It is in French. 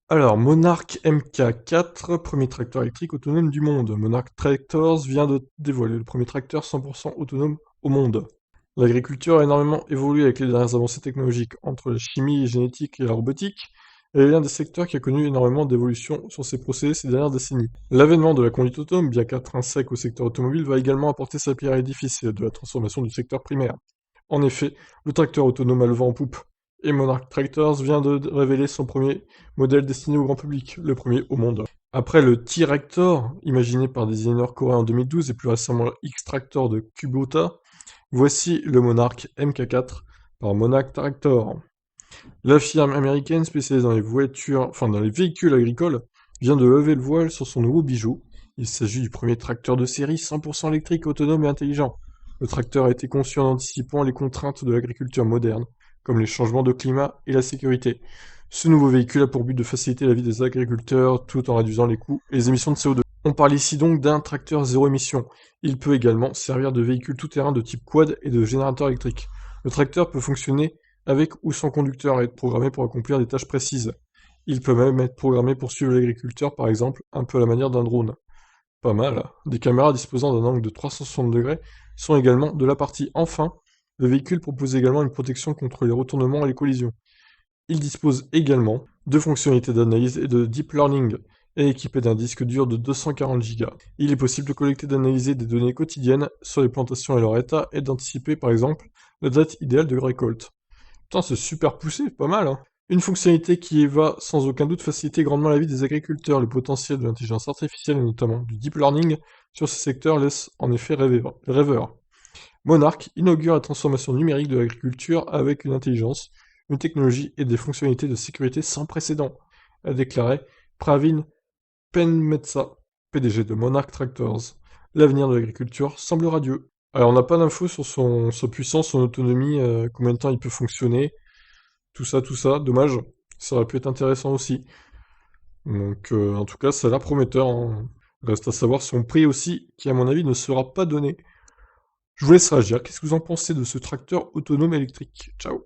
Alors, Monarch MK4, premier tracteur électrique autonome du monde. Monarch Tractors vient de dévoiler le premier tracteur 100% autonome au monde. L'agriculture a énormément évolué avec les dernières avancées technologiques. Entre la chimie, la génétique et la robotique, elle est l'un des secteurs qui a connu énormément d'évolution sur ses procédés ces dernières décennies. L'avènement de la conduite autonome, bien qu'intrinsèque au secteur automobile, va également apporter sa pierre à l'édifice de la transformation du secteur primaire. En effet, le tracteur autonome à le vent en poupe et Monarch Tractors vient de révéler son premier modèle destiné au grand public, le premier au monde. Après le T-Rector, imaginé par des designers coréens en 2012 et plus récemment le X-Tractor de Kubota, voici le Monarch MK4 par Monarch Tractor. La firme américaine spécialisée dans les voitures, enfin dans les véhicules agricoles, vient de lever le voile sur son nouveau bijou. Il s'agit du premier tracteur de série 100% électrique, autonome et intelligent. Le tracteur a été conçu en anticipant les contraintes de l'agriculture moderne, comme les changements de climat et la sécurité. Ce nouveau véhicule a pour but de faciliter la vie des agriculteurs tout en réduisant les coûts et les émissions de CO2. On parle ici donc d'un tracteur zéro émission. Il peut également servir de véhicule tout-terrain de type quad et de générateur électrique. Le tracteur peut fonctionner avec ou sans conducteur et être programmé pour accomplir des tâches précises. Il peut même être programmé pour suivre l'agriculteur, par exemple, un peu à la manière d'un drone. Pas mal. Des caméras disposant d'un angle de 360 degrés sont également de la partie. Enfin, le véhicule propose également une protection contre les retournements et les collisions. Il dispose également de fonctionnalités d'analyse et de deep learning, et équipé d'un disque dur de 240 Go. Il est possible de collecter et d'analyser des données quotidiennes sur les plantations et leur état, et d'anticiper par exemple la date idéale de récolte. Putain, c'est super poussé, pas mal, hein. Une fonctionnalité qui va sans aucun doute faciliter grandement la vie des agriculteurs. Le potentiel de l'intelligence artificielle et notamment du deep learning sur ce secteur laisse en effet rêveur. Monarch inaugure la transformation numérique de l'agriculture avec une intelligence, une technologie et des fonctionnalités de sécurité sans précédent, a déclaré Pravin Penmetsa, PDG de Monarch Tractors. L'avenir de l'agriculture semble radieux. Alors on n'a pas d'infos sur sa puissance, son autonomie, combien de temps il peut fonctionner, tout ça, dommage. Ça aurait pu être intéressant aussi. Donc en tout cas, ça a l'air prometteur, hein. Reste à savoir son prix aussi, qui à mon avis ne sera pas donné. Je vous laisse réagir. Qu'est-ce que vous en pensez de ce tracteur autonome électrique? Ciao.